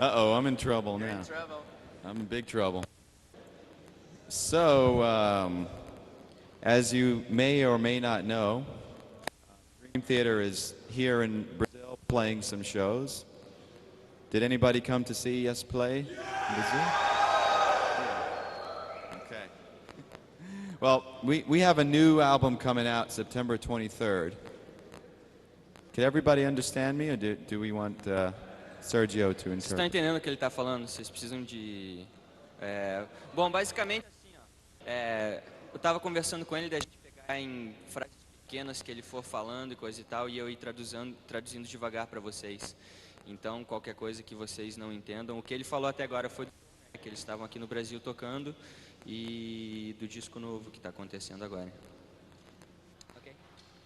Uh-oh, I'm in trouble You're now. in trouble. I'm in big trouble. So, as you may or may not know, Dream Theater is here in Brazil playing some shows. Did anybody come to see us play in Brazil? Okay. Well, we have a new album coming out September 23rd. Can everybody understand me, or do we want Sergio to Vocês estão interpret? entendendo o que ele está falando? Vocês precisam de... Bom, basicamente assim, ó, eu estava conversando com ele da gente pegar em frases pequenas que ele for falando e coisa e tal, e eu ir traduzindo devagar para vocês. Então, qualquer coisa que vocês não entendam, o que ele falou até agora foi que eles estavam aqui no Brasil tocando e do disco novo que está acontecendo agora.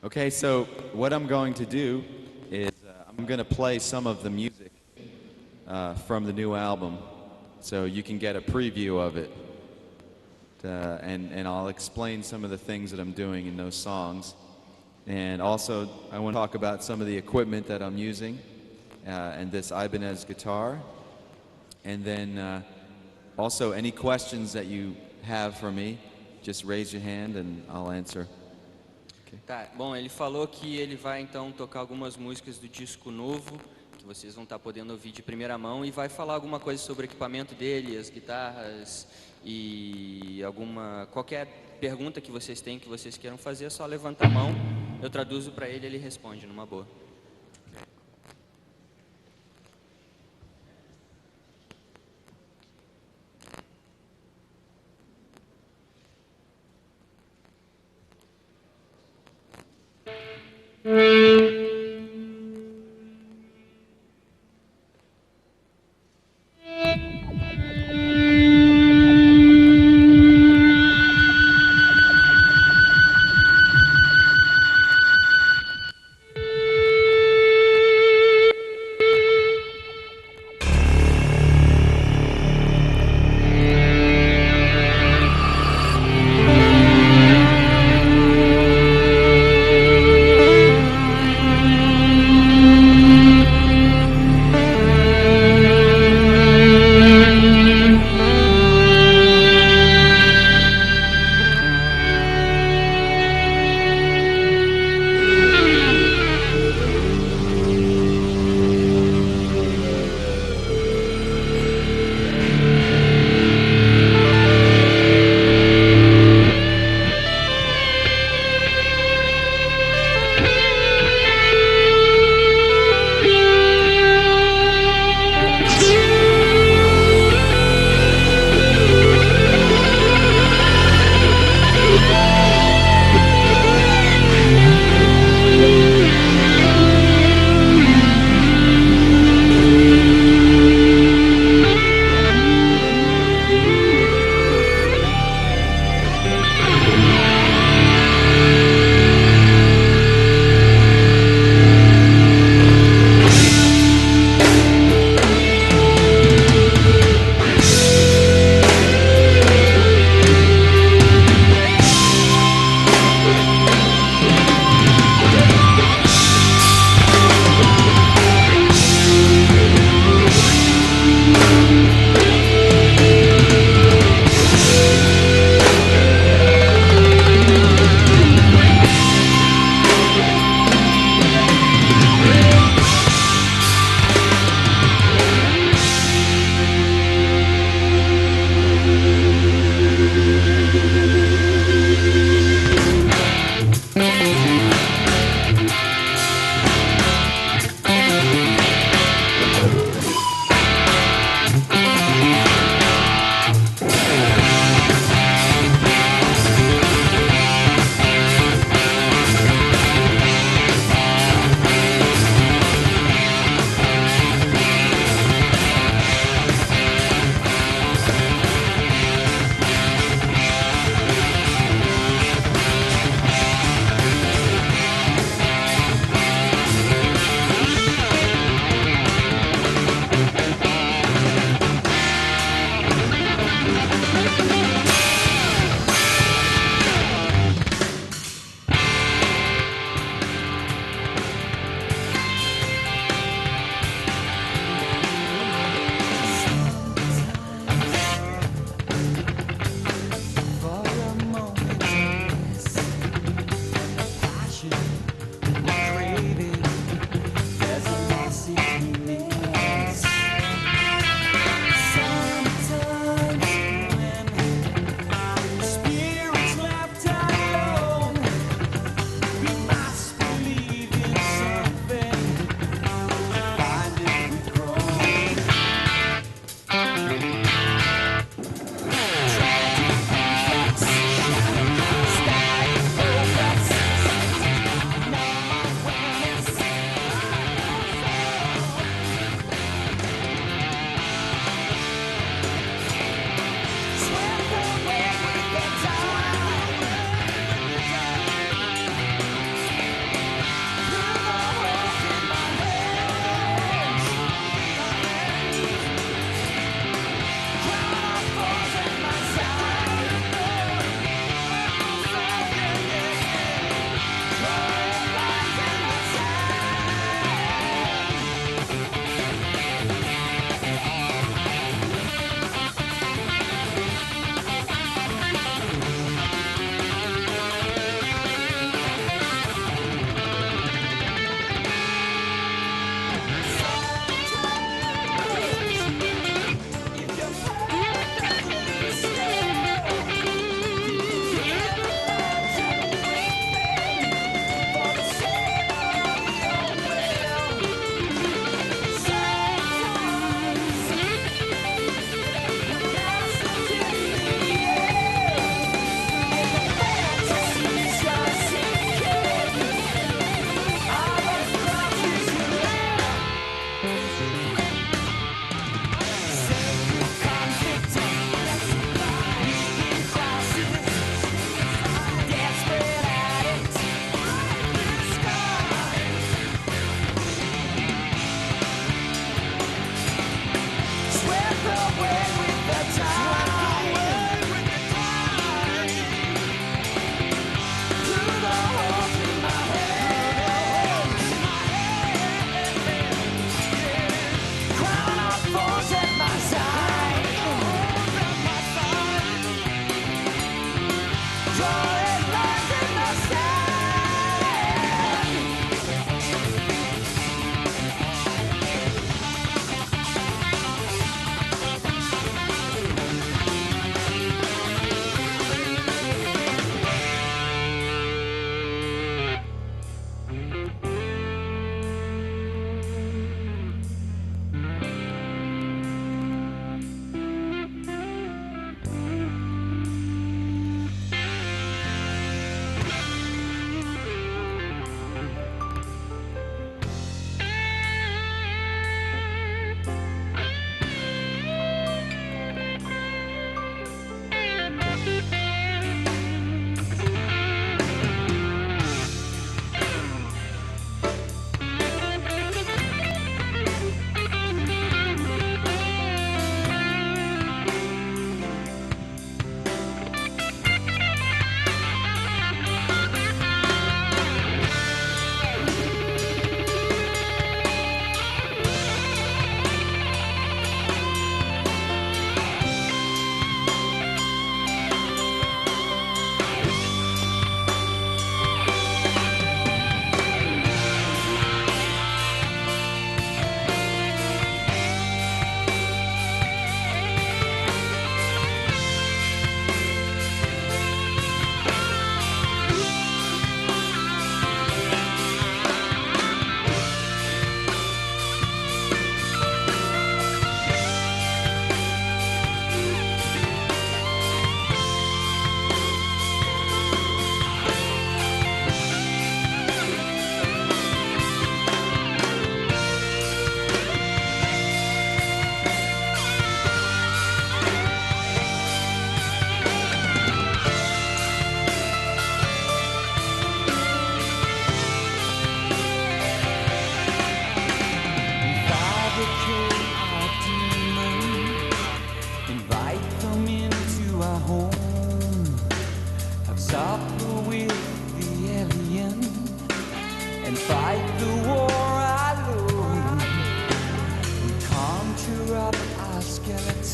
Okay, so what I'm going to do is I'm going to play some of the music from the new album, so you can get a preview of it, and I'll explain some of the things that I'm doing in those songs, and also I want to talk about some of the equipment that I'm using, and this Ibanez guitar, and then also any questions that you have for me, just raise your hand and I'll answer. Tá, bom, ele falou que ele vai então tocar algumas músicas do disco novo, que vocês vão estar podendo ouvir de primeira mão, e vai falar alguma coisa sobre o equipamento dele, as guitarras e qualquer pergunta que vocês têm, que vocês queiram fazer, é só levantar a mão, eu traduzo para ele e ele responde numa boa.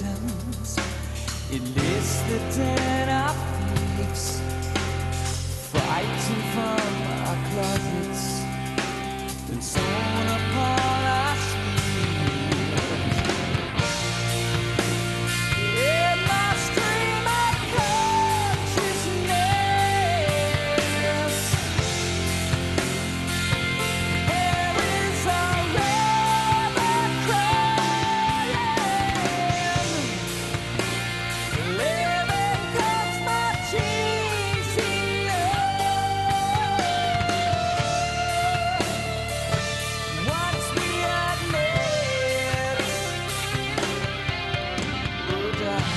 curtains, it lists the dead our face, fighting from our closets, and sewn upon our sleeves. It must dream of consciousness. There is a river crying. Living comes much easier. Once we admit we're dying.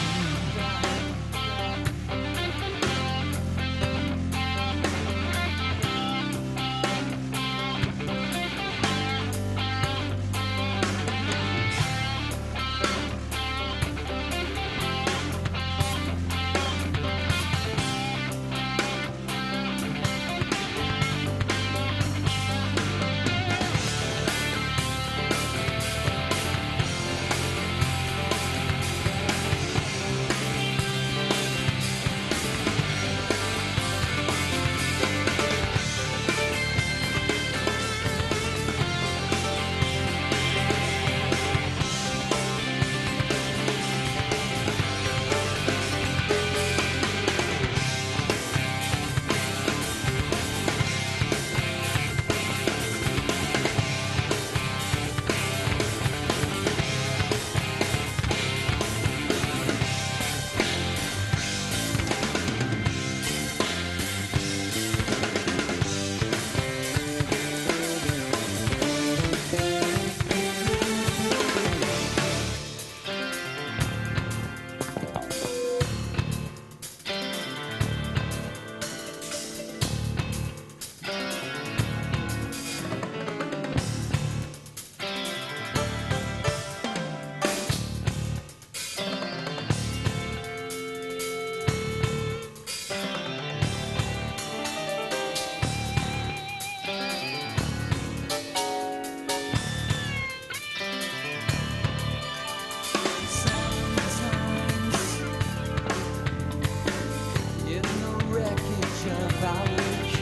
In the wreckage of our work,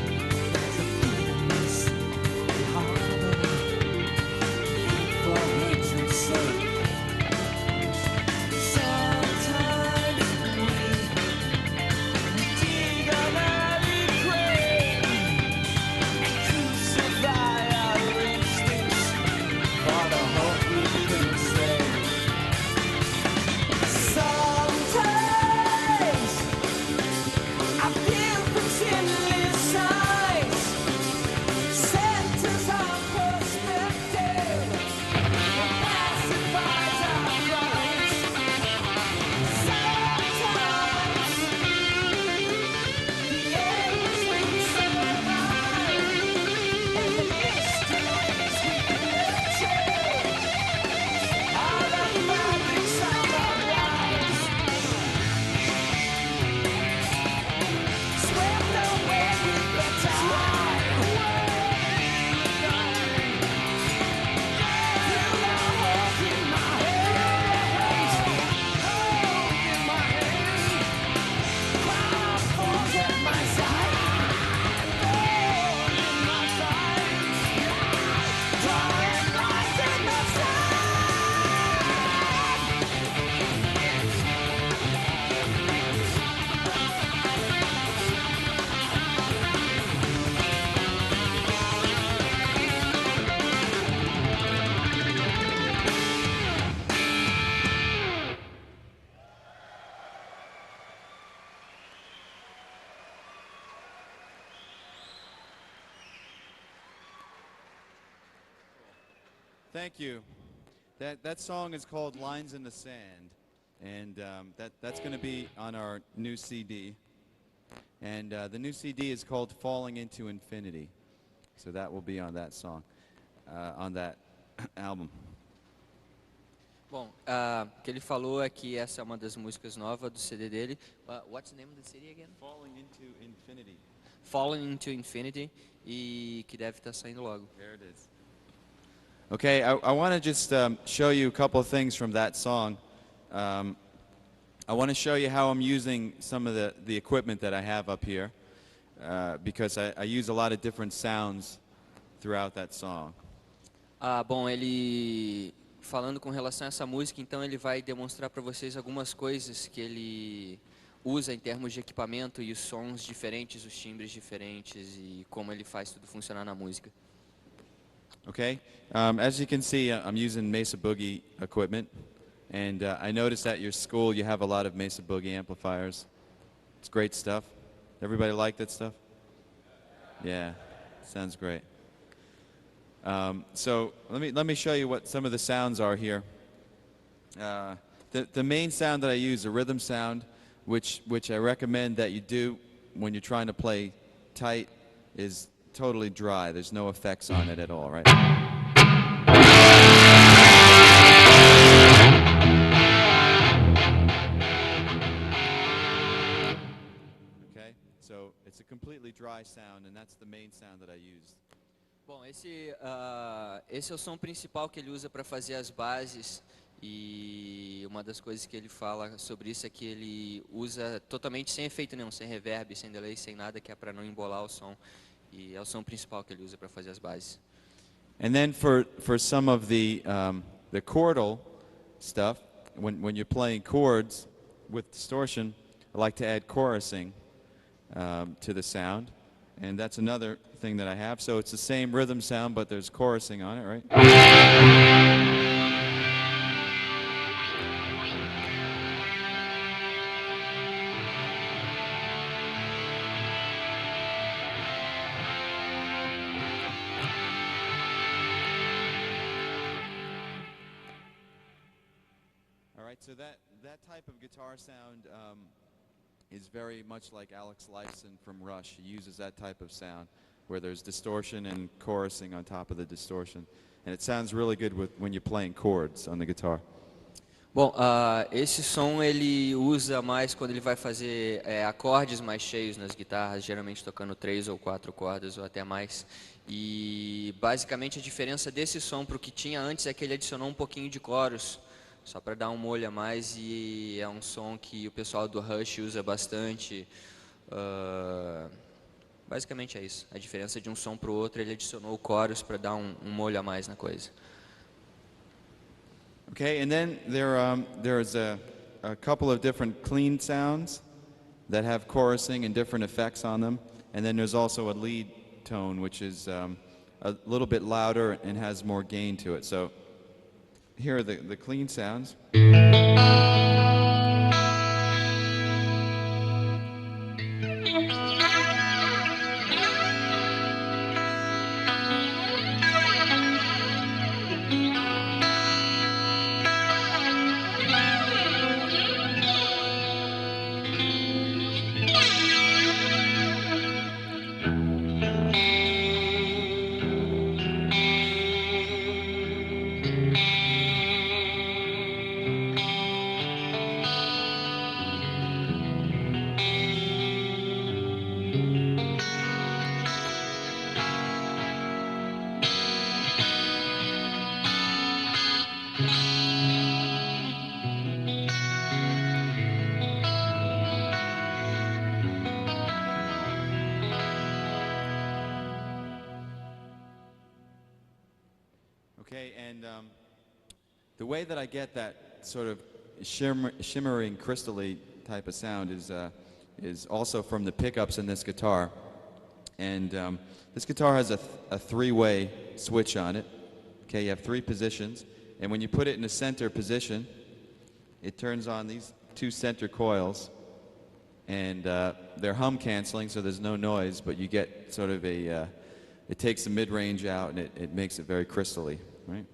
the bitterness we harbor for hatred's sake. Sometimes we dig an early grave and crucify our instincts for the hope we can save. Sometimes I feel pretending sighs, centers our perspective, and pacifies our minds. Sometimes the areas we survive and the mysteries we achieve are the fabrics of our lives. Swept away with the tide. Feel the hope in my hands. Hope in my hands. Cloud falls at my side. Thorn in my side. Drawing light in the sky. Thank you. That song is called Lines in the Sand, and that's going to be on our new CD. And the new CD is called Falling into Infinity, so that will be on that song, on that album. Bom, o que ele falou é que essa é uma das músicas novas do CD dele. What's the name of the CD again? Falling into Infinity. Falling into Infinity, e que deve estar saindo logo. There it is. Okay, I want to just show you a couple of things from that song. I want to show you how I'm using some of the equipment that I have up here, because I use a lot of different sounds throughout that song. Bom, ele falando com relação a essa música, então ele vai demonstrar para vocês algumas coisas que ele usa em termos de equipamento e os sons diferentes, os timbres diferentes e como ele faz tudo funcionar na música. Okay? As you can see, I'm using Mesa Boogie equipment, and I noticed at your school you have a lot of Mesa Boogie amplifiers. It's great stuff. Everybody like that stuff? Yeah, sounds great. So let me show you what some of the sounds are here. The main sound that I use, a rhythm sound, which I recommend that you do when you're trying to play tight, is totally dry. There's no effects on it at all, right? Okay, so it's a completely dry sound, and that's the main sound that I use. Bom, esse é o som principal que ele usa para fazer as bases e uma das coisas que ele fala sobre isso é que ele usa totalmente sem efeito nenhum, sem reverb, sem delay, sem nada, que é para não embolar o som. E é o som principal que ele usa para fazer as bases. And then for some of the chordal stuff, when you're playing chords with distortion, I like to add chorusing to the sound. And that's another thing that I have. So it's the same rhythm sound, but there's chorusing on it, right? All right, so that type of guitar sound is very much like Alex Lifeson from Rush. He uses that type of sound where there's distortion and chorusing on top of the distortion. And it sounds really good when you're playing chords on the guitar. Bom, esse som ele usa mais quando ele vai fazer acordes mais cheios nas guitarras, geralmente tocando 3 ou 4 cordas ou até mais. E basicamente a diferença desse som para o que tinha antes é que ele adicionou um pouquinho de coros, só para dar um molho a mais, e é um som que o pessoal do Rush usa bastante. Basicamente é isso. A diferença de um som para o outro, ele adicionou coros para dar um molho a mais na coisa. Okay, and then there's a couple of different clean sounds that have chorusing and different effects on them. And then there's also a lead tone, which is a little bit louder and has more gain to it. So here are the clean sounds. Okay, and the way that I get that sort of shimmering, crystally type of sound is also from the pickups in this guitar. And this guitar has a 3-way switch on it. Okay, you have 3 positions, and when you put it in the center position, it turns on these 2 center coils, and they're hum canceling, so there's no noise, but you get sort of it takes the mid-range out, and it makes it very crystally, right?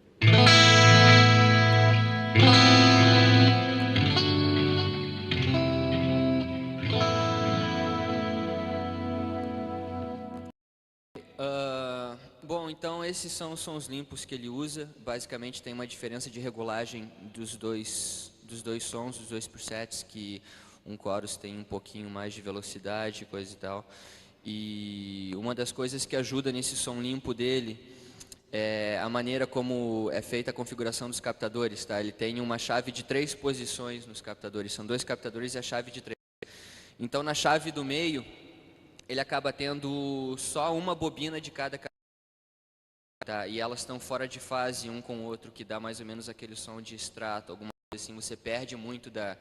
Bom, então esses são os sons limpos que ele usa. Basicamente tem uma diferença de regulagem dos dois sons, dos 2 presets, que um chorus tem um pouquinho mais de velocidade, coisa e tal. E uma das coisas que ajuda nesse som limpo dele a maneira como é feita a configuração dos captadores, tá? Ele tem uma chave de 3 posições nos captadores, são 2 captadores e a chave de 3. Então, na chave do meio, ele acaba tendo só uma bobina de cada captador, tá? E elas estão fora de fase um com o outro, que dá mais ou menos aquele som de extrato, alguma coisa assim. Você perde muito da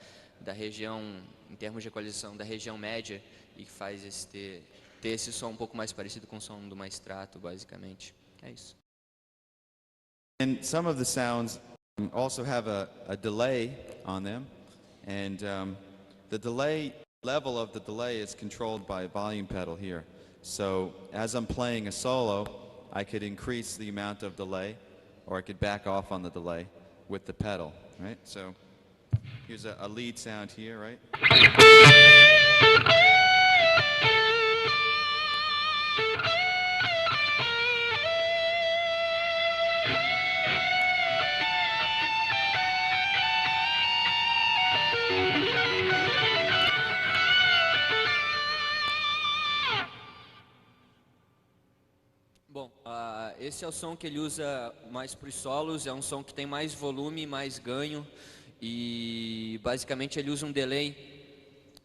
região, em termos de equalização, da região média, e faz ter esse som um pouco mais parecido com o som do mais extrato, basicamente. É isso. And some of the sounds also have a delay on them, and the delay level of the delay is controlled by a volume pedal here. So as I'm playing a solo, I could increase the amount of delay, or I could back off on the delay with the pedal, right? So here's a lead sound here, right? Bom, esse é o som que ele usa mais para os solos, é um som que tem mais volume, mais ganho, e basicamente ele usa um delay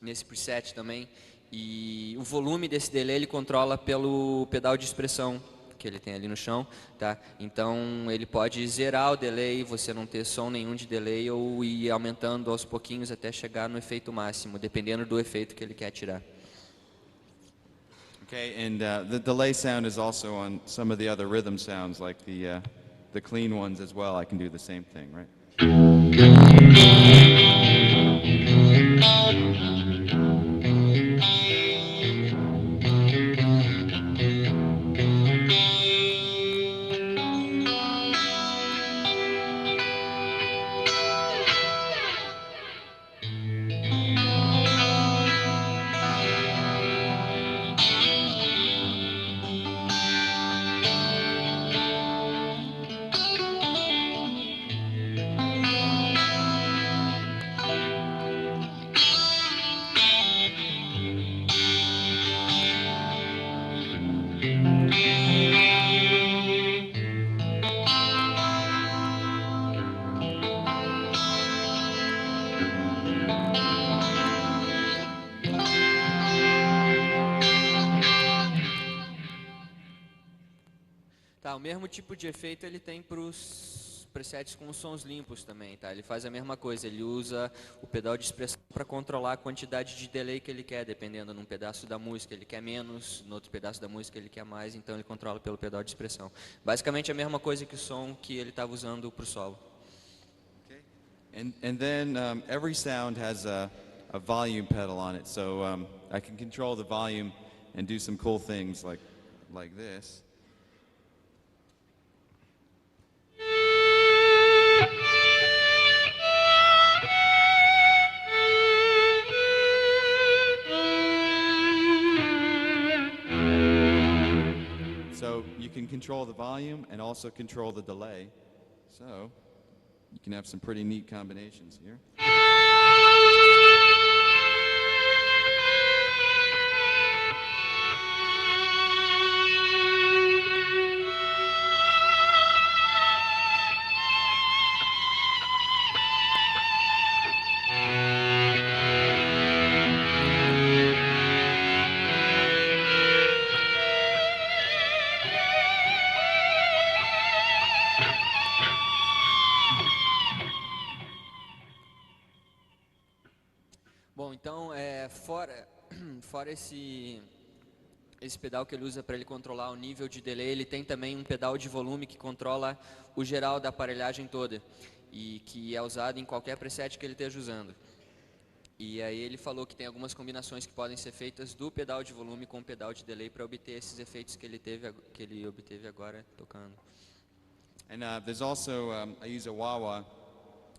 nesse preset também, e o volume desse delay ele controla pelo pedal de expressão que ele tem ali no chão, tá? Então ele pode zerar o delay, você não ter som nenhum de delay, ou ir aumentando aos pouquinhos até chegar no efeito máximo, dependendo do efeito que ele quer tirar. Okay, and the delay sound is also on some of the other rhythm sounds, like the clean ones as well. I can do the same thing, right? Tá, o mesmo tipo de efeito ele tem para os presets com sons limpos também, tá? Ele faz a mesma coisa, ele usa o pedal de expressão para controlar a quantidade de delay que ele quer, dependendo num pedaço da música ele quer menos, no outro pedaço da música ele quer mais, então ele controla pelo pedal de expressão. Basicamente a mesma coisa que o som que ele estava usando para o solo. Okay. And then every sound has a volume pedal on it, so I can control the volume and do some cool things like this. So you can control the volume and also control the delay. So you can have some pretty neat combinations here. Bom, então, fora esse pedal que ele usa para ele controlar o nível de delay, ele tem também um pedal de volume que controla o geral da aparelhagem toda, e que é usado em qualquer preset que ele esteja usando. E aí ele falou que tem algumas combinações que podem ser feitas do pedal de volume com o pedal de delay para obter esses efeitos que ele obteve agora tocando. And there's also, I use a wah-wah.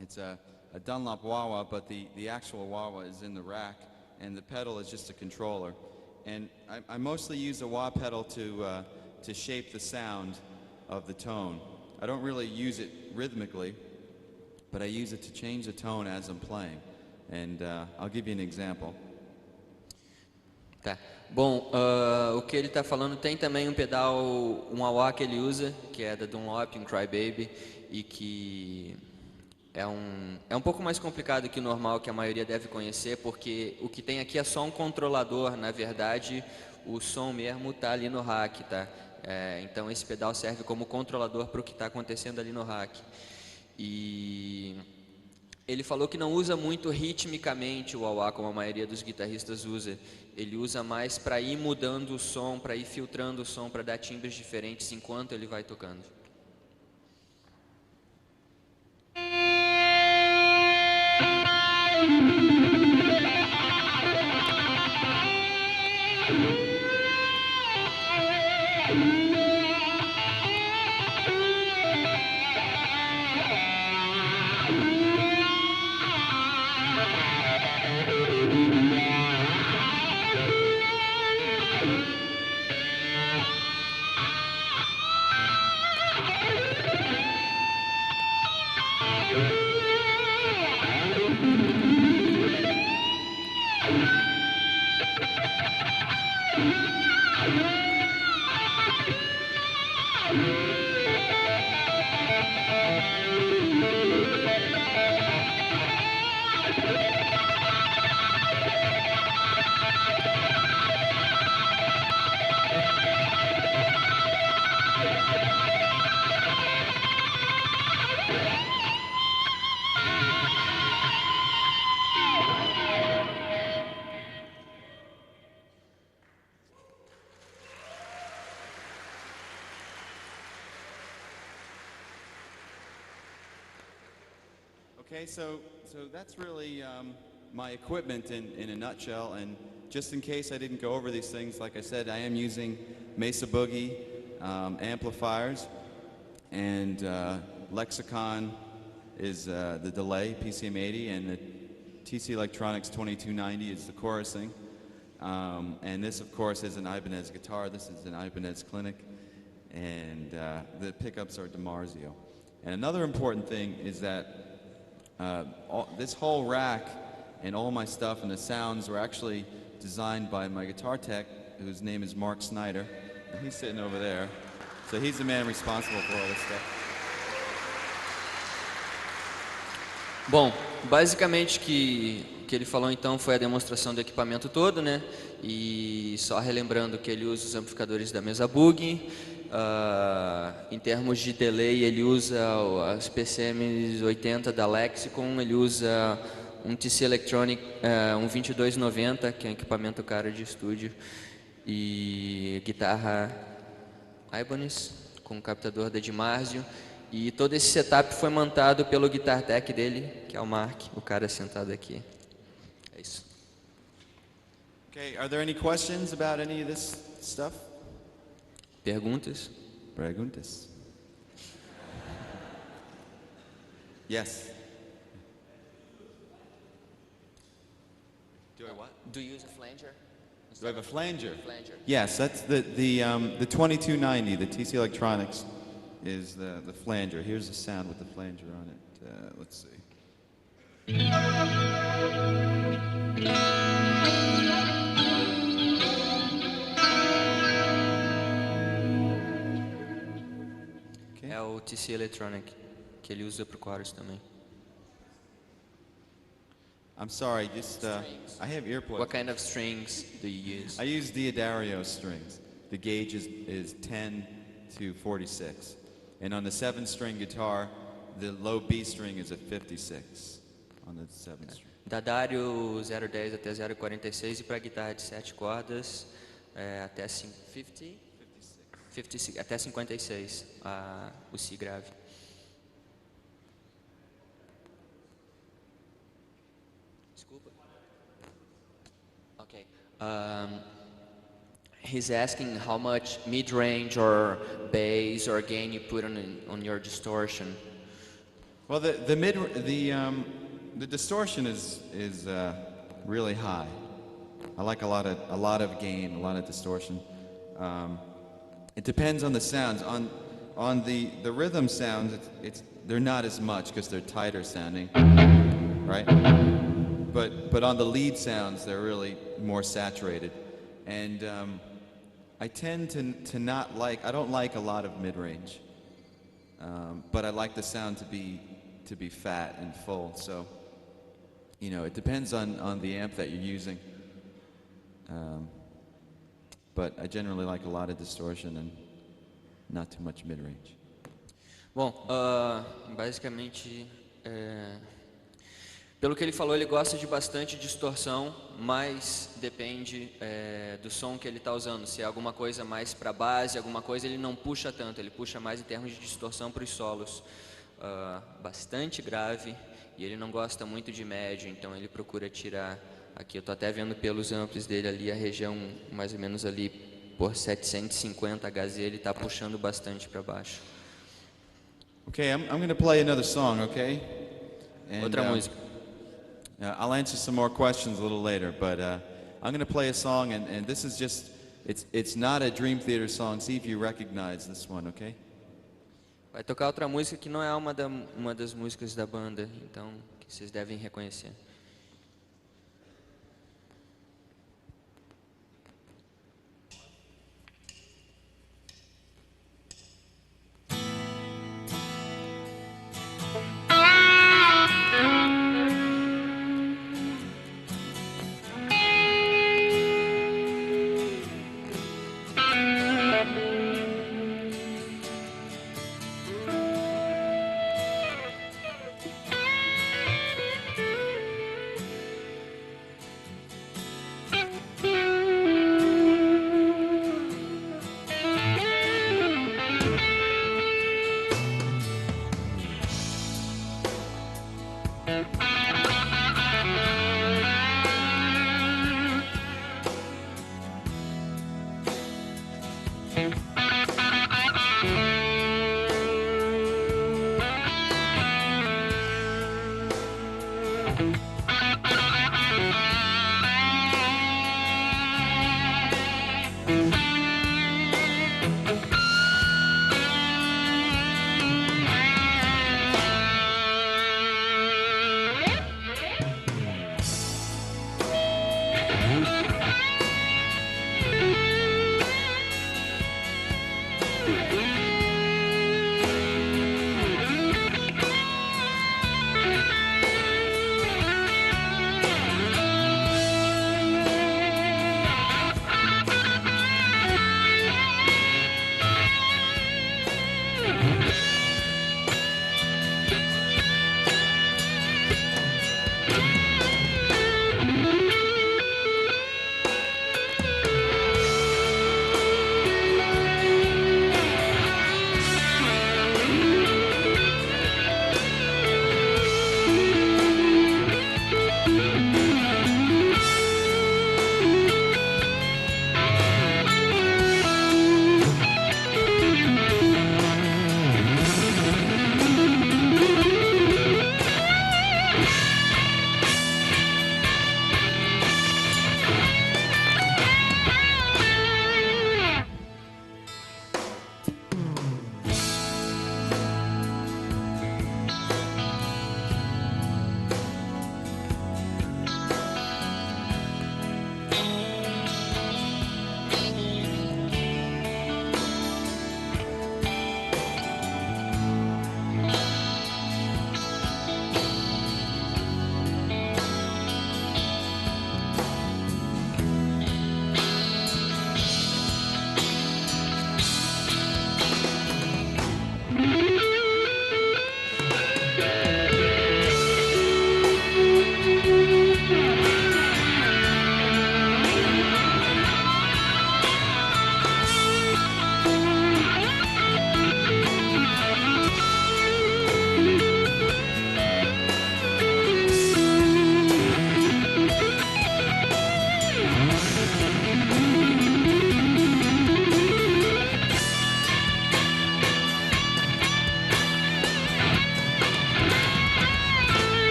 It's a Dunlop wah-wah, but the actual wah-wah is in the rack, and the pedal is just a controller. And I mostly use the wah pedal to shape the sound of the tone. I don't really use it rhythmically, but I use it to change the tone as I'm playing. And I'll give you an example. Tá. Bom, o que ele está falando tem também um pedal, um wah-wah que ele usa, que é da Dunlop, um Crybaby, e que é um pouco mais complicado que o normal, que a maioria deve conhecer, porque o que tem aqui é só um controlador, na verdade o som mesmo está ali no rack, tá? Então esse pedal serve como controlador para o que está acontecendo ali no rack. E ele falou que não usa muito ritmicamente o wah-wah como a maioria dos guitarristas usa. Ele usa mais para ir mudando o som, para ir filtrando o som, para dar timbres diferentes enquanto ele vai tocando. Okay, so that's really my equipment in a nutshell, and just in case I didn't go over these things, like I said, I am using Mesa Boogie amplifiers, and Lexicon is the delay, PCM80, and the TC Electronics 2290 is the chorusing. And this, of course, is an Ibanez guitar. This is an Ibanez Clinic, and the pickups are DiMarzio. And another important thing is that this whole rack and all my stuff and the sounds were actually designed by my guitar tech, whose name is Mark Snyder, and he's sitting over there. So he's the man responsible for all this stuff. Bom, basicamente que ele falou então foi a demonstração do equipamento todo, né? E só relembrando que ele usa os amplificadores da Mesa Boogie. Em termos de delay, ele usa as PCM 80 da Lexicon, ele usa um TC Electronic, um 2290, que é um equipamento caro de estúdio, e guitarra Ibanez com captador da DiMarzio. E todo esse setup foi montado pelo guitar tech dele, que é o Mark, o cara sentado aqui. É isso. Okay, are there any questions about any of this stuff? Perguntas? Perguntas. Yes. Do I what? Do you use a flanger? Do I have a flanger? Flanger. Yes, that's the 2290, the TC Electronics is the flanger. Here's the sound with the flanger on it. Let's see. Okay. É o TC Electronic, que ele usa pro chorus também. I'm sorry, just I have earplugs. What kind of strings do you use? I use Diodario strings. The gauge is 10 to 46. And on the 7-string guitar, the low B string is a 56 on the 7th string. Dadário 010 até 046 e para guitarra de 7 cordas até 56, até 56 o Si grave. Desculpa. Okay. He's asking how much mid-range or bass or gain you put on your distortion. Well, the distortion is really high. I like a lot of gain, a lot of distortion. It depends on the sounds. On the rhythm sounds, they're not as much because they're tighter sounding, right? But on the lead sounds, they're really more saturated. And I tend to not like, I don't like a lot of mid-range, but I like the sound to be fat and full. So, you know, it depends on the amp that you're using. But I generally like a lot of distortion and not too much mid-range. Bom, basicamente, pelo que ele falou, ele gosta de bastante distorção, mas depende do som que ele está usando. Se é alguma coisa mais para base, alguma coisa, ele não puxa tanto, ele puxa mais em termos de distorção para os solos. Bastante grave, e ele não gosta muito de médio, então ele procura tirar. Aqui eu estou até vendo pelos amplis dele ali, a região mais ou menos ali por 750 Hz, ele está puxando bastante para baixo. Okay, I'm going to play another song, okay? And, Outra música. I'll answer some more questions a little later, but I'm going to play a song, and this is just, it's not a Dream Theater song. See if you recognize this one, okay? Vai tocar outra música que não é uma das músicas da banda, então que vocês devem reconhecer.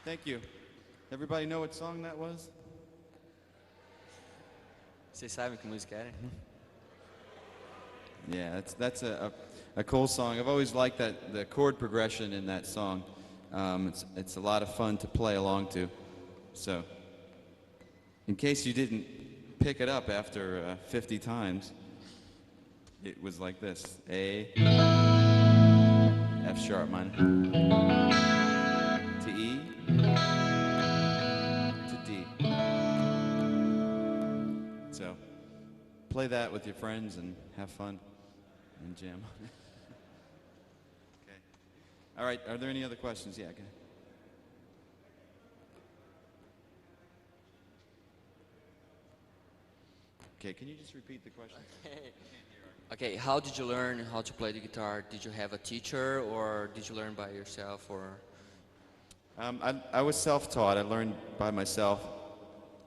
Thank you. Everybody know what song that was? Vocês sabem que música era? Yeah, that's a cool song. I've always liked the chord progression in that song. It's a lot of fun to play along to. So, in case you didn't pick it up after 50 times, it was like this: A, F sharp minor, to E, to D. So, play that with your friends and have fun and jam. Okay. All right. Are there any other questions? Yeah. Okay. Okay. Can you just repeat the question? Okay, how did you learn how to play the guitar? Did you have a teacher or did you learn by yourself or? I was self-taught. I learned by myself,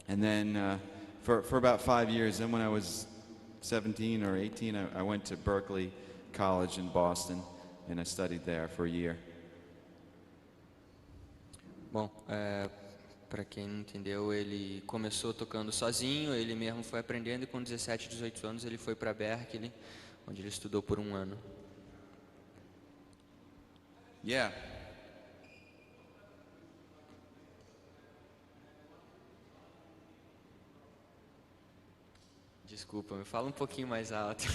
and then for about 5 years. Then when I was 17 or 18, I went to Berkeley College in Boston, and I studied there for a year. Bom, para quem não entendeu, ele começou tocando sozinho, ele mesmo foi aprendendo e com 17, 18 anos ele foi para Berkeley, onde ele estudou por um ano. Yeah. Desculpa, me fala um pouquinho mais alto.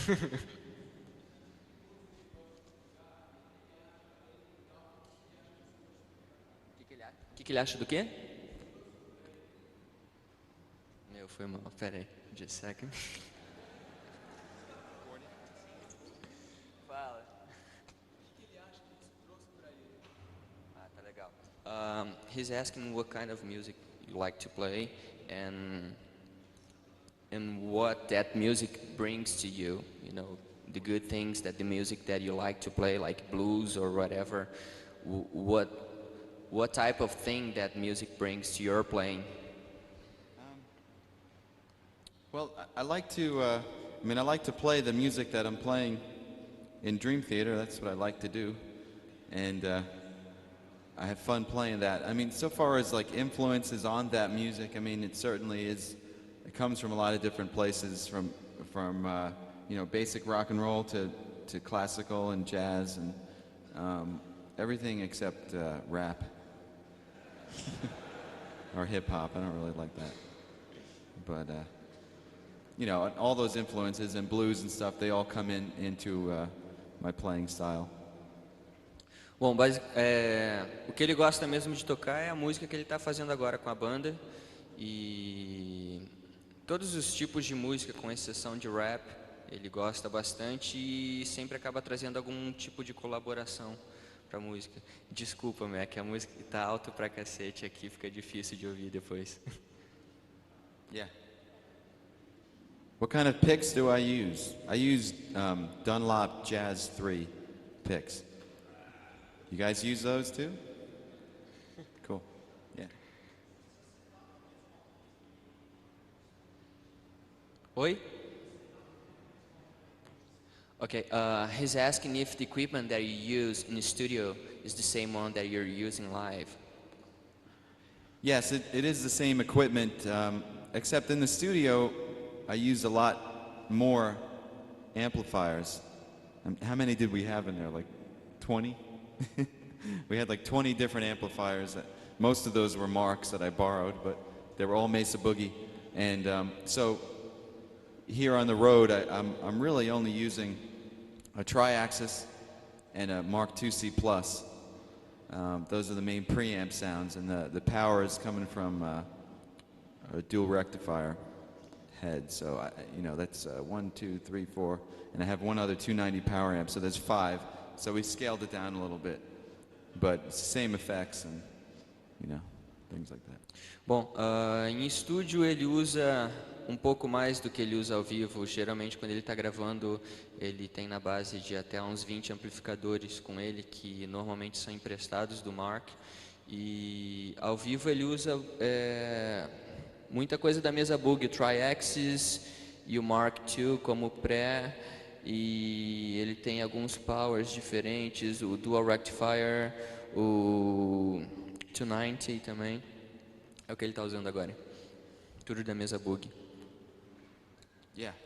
O que ele acha do quê? Meu, foi mal. Pera aí, just a second. Fala. O que ele acha que isso trouxe pra ele? Ah, tá legal. He's asking what kind of music you like to play and what that music brings to you, you know, the good things that the music that you like to play, like blues or whatever, what type of thing that music brings to your playing? Well, I like to. I like to play the music that I'm playing in Dream Theater. That's what I like to do, and I have fun playing that. I mean, so far as like influences on that music, I mean, it certainly is. It comes from a lot of different places, from basic rock and roll to classical and jazz and everything except rap or hip hop. I don't really like that, but all those influences and blues and stuff, they all come into my playing style. Bom, o que ele gosta mesmo de tocar é a música que ele está fazendo agora com a banda e todos os tipos de música, com exceção de rap, ele gosta bastante e sempre acaba trazendo algum tipo de colaboração para a música. Desculpa, Mac, a música está alto pra cacete aqui, fica difícil de ouvir depois. Yeah. What kind of picks do I use? I use Dunlop Jazz 3 picks. You guys use those too? Cool. Yeah. Oi? Okay, he's asking if the equipment that you use in the studio is the same one that you're using live. Yes, it is the same equipment, except in the studio I use a lot more amplifiers. How many did we have in there? Like 20? We had like 20 different amplifiers. Most of those were Marks that I borrowed, but they were all Mesa Boogie. And so here on the road, I'm really only using a tri-axis and a Mark IIC Plus. Those are the main preamp sounds, and the power is coming from a dual rectifier head. So that's 1, 2, 3, 4, and I have one other 290 power amp, so there's 5. So we scaled it down a little bit, but it's the same effects and things like that. Bom, em estúdio ele usa um pouco mais do que ele usa ao vivo. Geralmente quando ele está gravando, ele tem na base de até uns 20 amplificadores com ele, que normalmente são emprestados do Mark. E ao vivo ele usa muita coisa da Mesa Boogie, o Tri-Axis e o Mark II como pré. E ele tem alguns powers diferentes, o Dual Rectifier, o 290 também. É o que ele está usando agora. Tudo da mesa Bug. Yeah.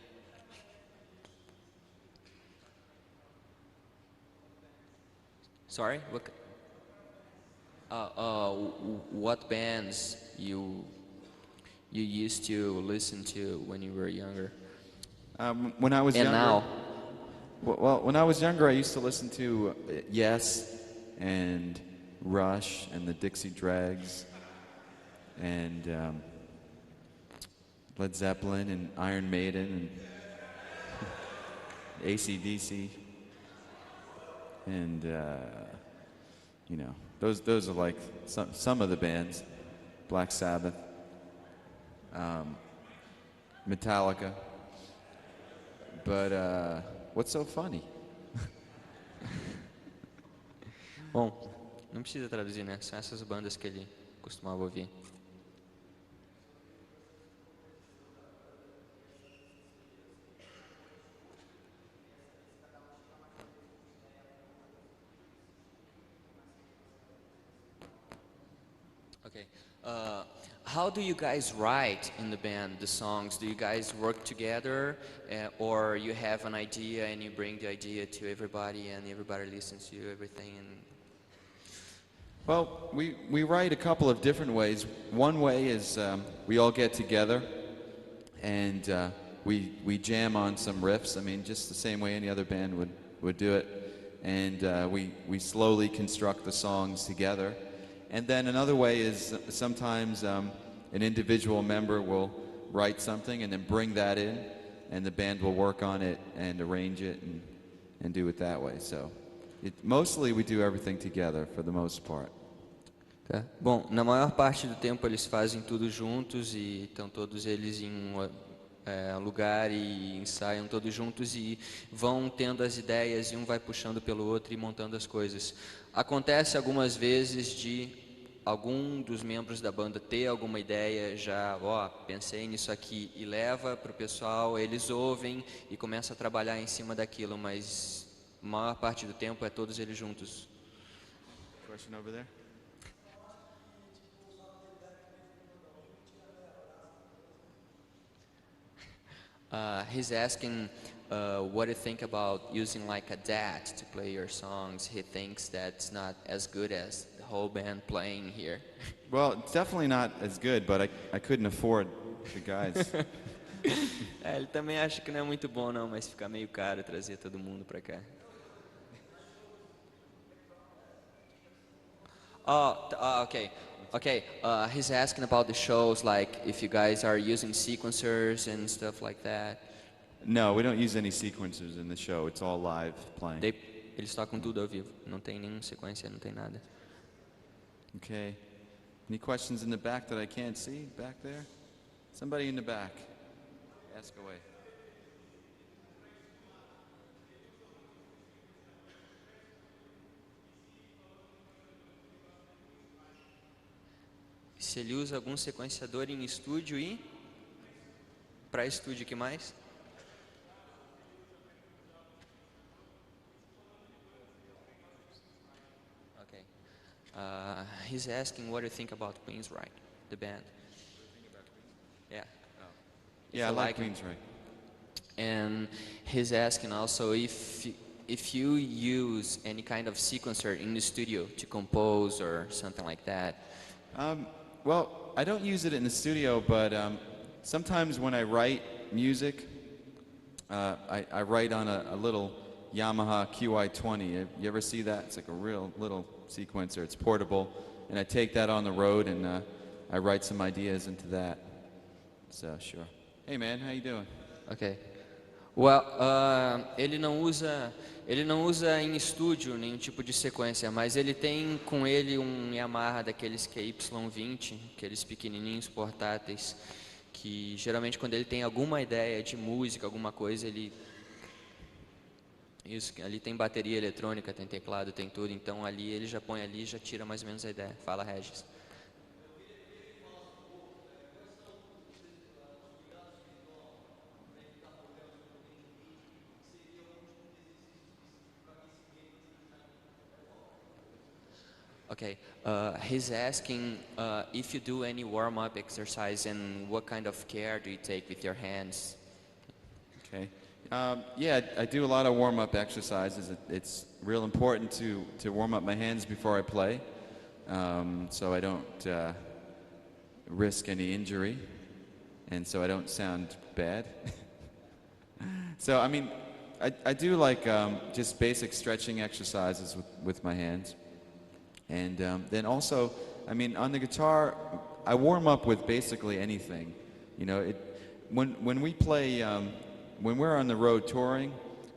Sorry? What bands you used to listen to when you were younger? When I was And younger, now? well, when I was younger, I used to listen to Yes and Rush and the Dixie Dregs and Led Zeppelin and Iron Maiden and AC/DC and you know, those are like some of the bands. Black Sabbath, Metallica. But what's so funny? Bom, não precisa traduzir, né? São essas bandas que ele costumava ouvir. Okay. How do you guys write in the band the songs? Do you guys work together, or you have an idea and you bring the idea to everybody and everybody listens to everything? And Well, we write a couple of different ways. One way is we all get together and we jam on some riffs. I mean, just the same way any other band would do it. And we slowly construct the songs together. And then another way is sometimes an individual member will write something and then bring that in, and the band will work on it and arrange it and do it that way. So mostly we do everything together for the most part. Tá. Bom, na maior parte do tempo eles fazem tudo juntos e estão todos eles em um lugar e ensaiam todos juntos e vão tendo as ideias e um vai puxando pelo outro e montando as coisas. Acontece algumas vezes de algum dos membros da banda ter alguma ideia já, pensei nisso aqui e leva para o pessoal, eles ouvem e começam a trabalhar em cima daquilo, mas a maior parte do tempo é todos eles juntos. Question over there? He's asking what do you think about using like a DAT to play your songs. He thinks that's not as good as the whole band playing here. Well, it's definitely not as good, but I couldn't afford the guys. Ele também acha que não é muito bom não, mas fica meio caro trazer todo mundo pra cá. Okay. He's asking about the shows, like if you guys are using sequencers and stuff like that. No, we don't use any sequencers in the show. It's all live playing. Eles tocam tudo ao vivo, não tem nenhuma sequência, não tem nada. Okay. Any questions in the back that I can't see? Back there? Somebody in the back. Ask away. Se ele usa algum sequenciador em estúdio e para estúdio, que mais? Okay. He's asking what do you think about Queensryche, the band? Yeah. Yeah, I like Queensryche. And he's asking also if you use any kind of sequencer in the studio to compose or something like that. Well, I don't use it in the studio, but sometimes when I write music, I write on a little Yamaha QI-20. You ever see that? It's like a real little sequencer. It's portable, and I take that on the road and I write some ideas into that. So, sure. Hey man, how you doing? Okay. Well, ele não usa em estúdio nenhum tipo de sequência, mas ele tem com ele um Yamaha daqueles que é Y20, aqueles pequenininhos portáteis, que geralmente quando ele tem alguma ideia de música, alguma coisa, ali tem bateria eletrônica, tem teclado, tem tudo, então ali ele já põe ali e já tira mais ou menos a ideia. Fala, Regis. Okay. He's asking if you do any warm-up exercise and what kind of care do you take with your hands? Okay. Yeah, I do a lot of warm-up exercises. It's real important to warm up my hands before I play, so I don't risk any injury, and so I don't sound bad. So, I mean, I do like just basic stretching exercises with my hands. And then also, I mean, on the guitar, I warm up with basically anything. You know, when we play, when we're on the road touring,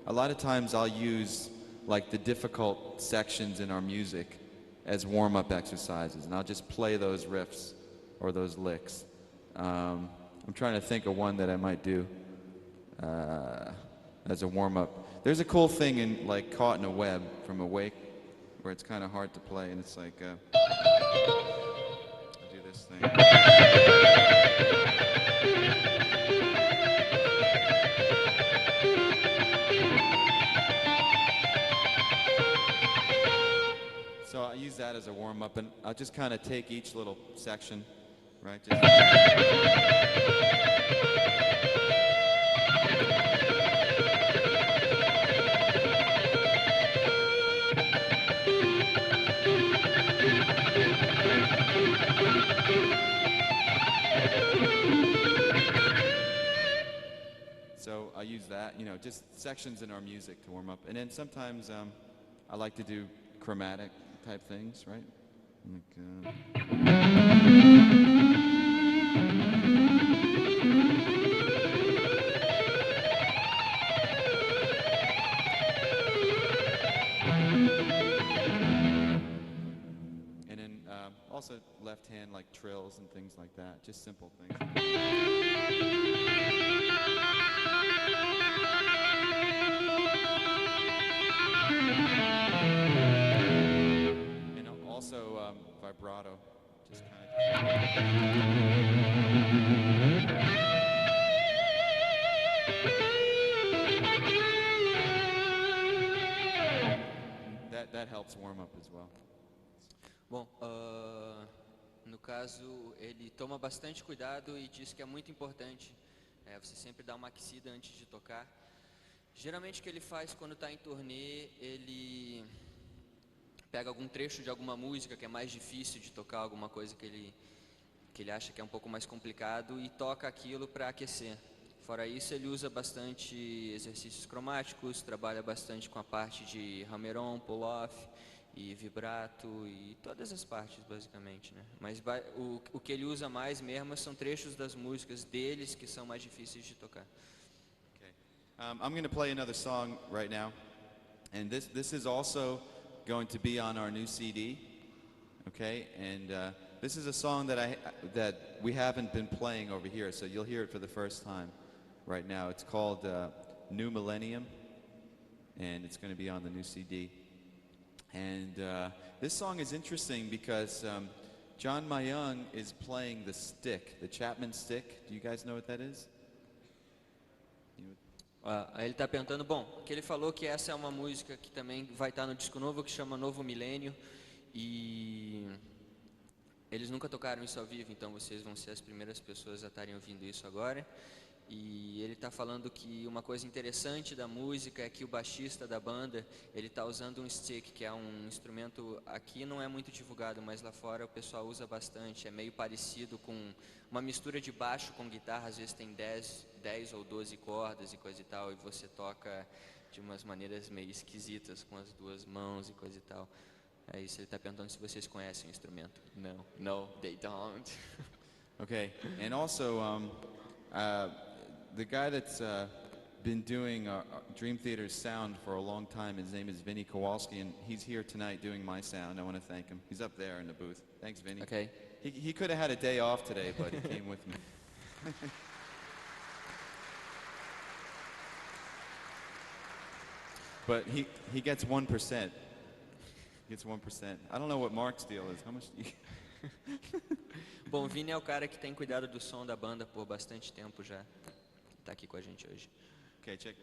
a lot of times I'll use like the difficult sections in our music as warm-up exercises, and I'll just play those riffs or those licks. I'm trying to think of one that I might do as a warm-up. There's a cool thing in like Caught in a Web from Awake, where it's kind of hard to play, and it's like, I do this thing. So I use that as a warm-up, and I'll just kind of take each little section, right? Just So I use that, you know, just sections in our music to warm up. And then sometimes I like to do chromatic type things, right? Like, and then also left hand like trills and things like that, just simple things. And also vibrato, just kind of. That helps warm up as well. Bom, no caso, ele toma bastante cuidado e diz que é muito importante você sempre dar uma aquecida antes de tocar. Geralmente o que ele faz quando está em turnê, ele pega algum trecho de alguma música que é mais difícil de tocar, alguma coisa que ele acha que é um pouco mais complicado e toca aquilo para aquecer. Fora isso, ele usa bastante exercícios cromáticos, trabalha bastante com a parte de hammer-on, pull-off e vibrato e todas as partes basicamente, né? Mas o que ele usa mais mesmo são trechos das músicas deles que são mais difíceis de tocar. Okay. I'm going to play another song right now, and this is also going to be on our new CD. Okay, and this is a song that we haven't been playing over here, so you'll hear it for the first time right now. It's called New Millennium, and it's going to be on the new CD. And this song is interesting because John Mayung is playing the stick, the Chapman stick. Do you guys know what that is? Aí ele está perguntando, bom, que ele falou que essa é uma música que também vai estar no disco novo, que chama Novo Milênio, e eles nunca tocaram isso ao vivo, então vocês vão ser as primeiras pessoas a estarem ouvindo isso agora. E ele está falando que uma coisa interessante da música é que o baixista da banda, ele está usando um stick, que é um instrumento, aqui não é muito divulgado, mas lá fora o pessoal usa bastante, é meio parecido com uma mistura de baixo com guitarra, às vezes tem 10 ou 12 cordas e coisa e tal, e você toca de umas maneiras meio esquisitas, com as duas mãos e coisa e tal. É isso, ele está perguntando se vocês conhecem o instrumento. No, they don't. Okay, and also the guy that's been doing Dream Theater's sound for a long time, his name is Vinny Kowalski, and he's here tonight doing my sound. I want to thank him. He's up there in the booth. Thanks, Vinny. Okay. He could have had a day off today, but he came with me. But he gets 1%. He gets 1%. I don't know what Mark's deal is. How much do you... Bom, o Vini é o cara que tem cuidado do som da banda por bastante tempo já. Está aqui com a gente hoje. Okay, check.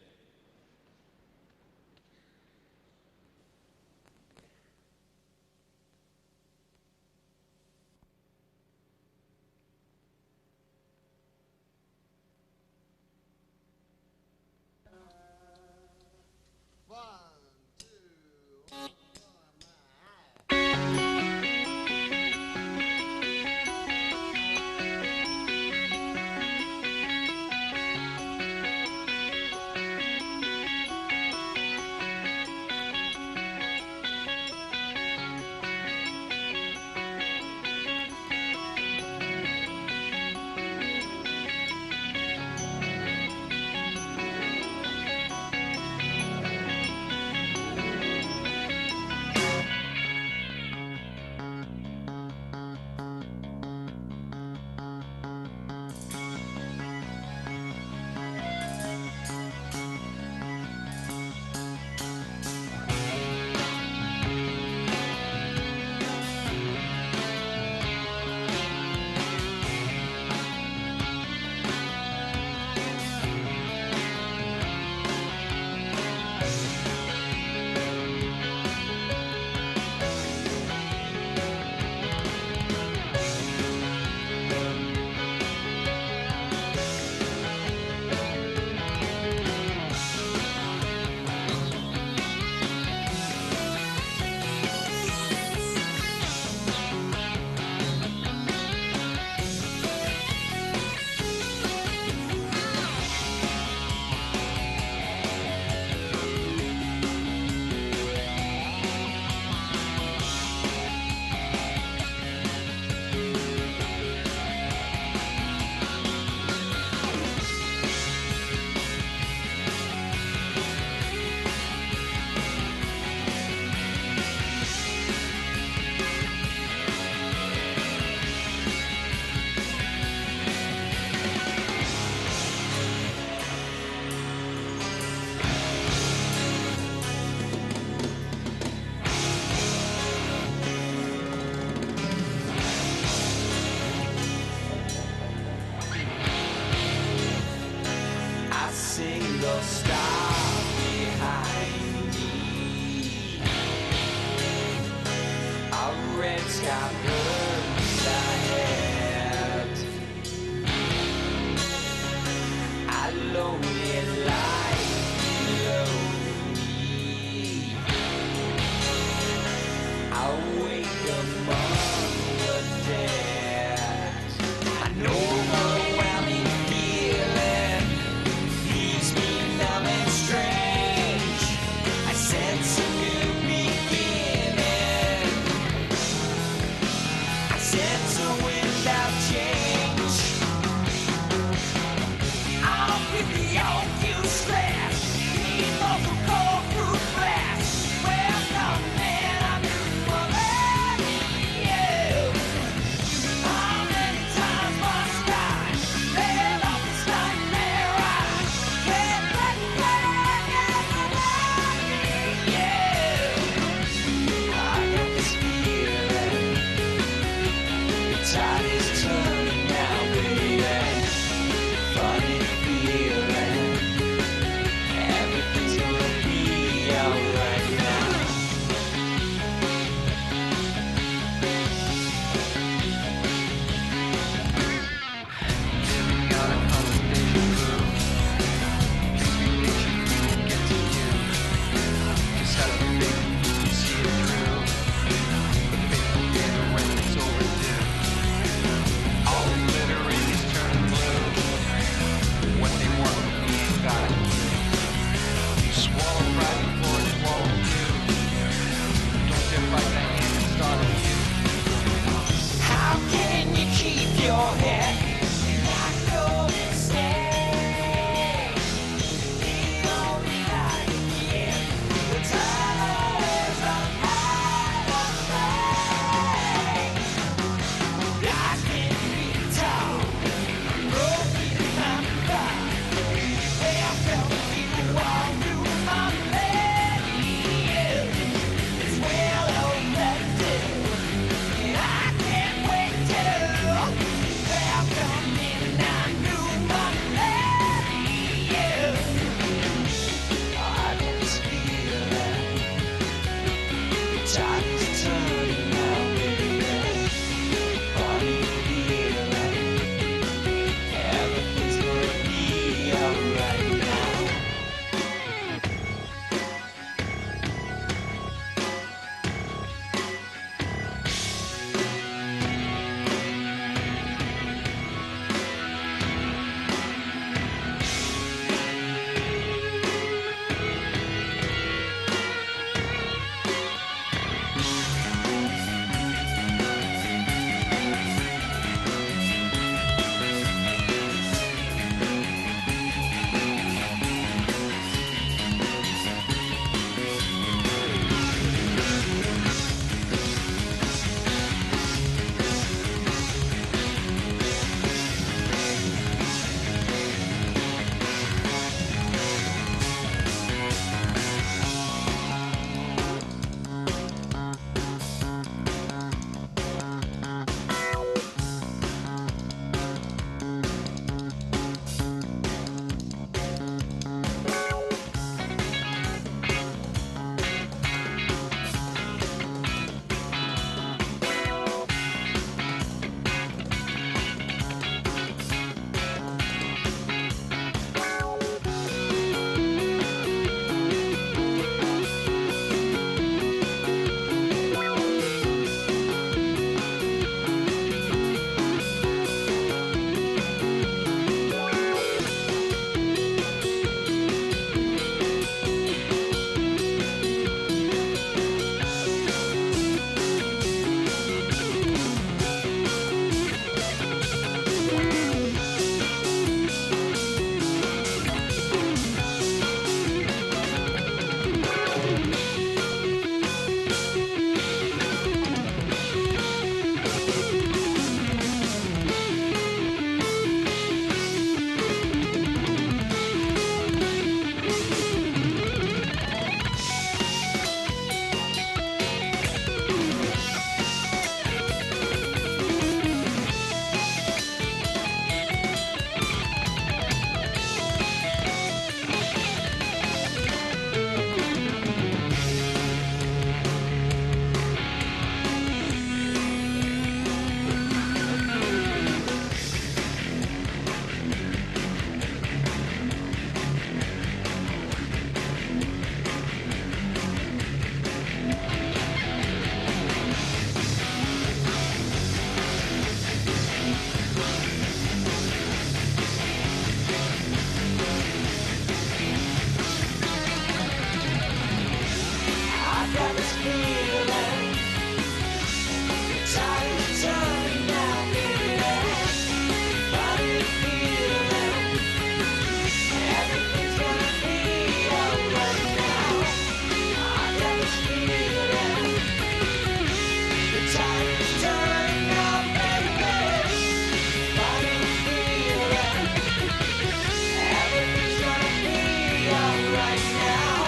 feeling. The tide is turning now, baby. Body feeling. Everything's gonna be alright now. I got this feeling. The tide is turning now, baby. Body feeling. Everything's gonna be alright now.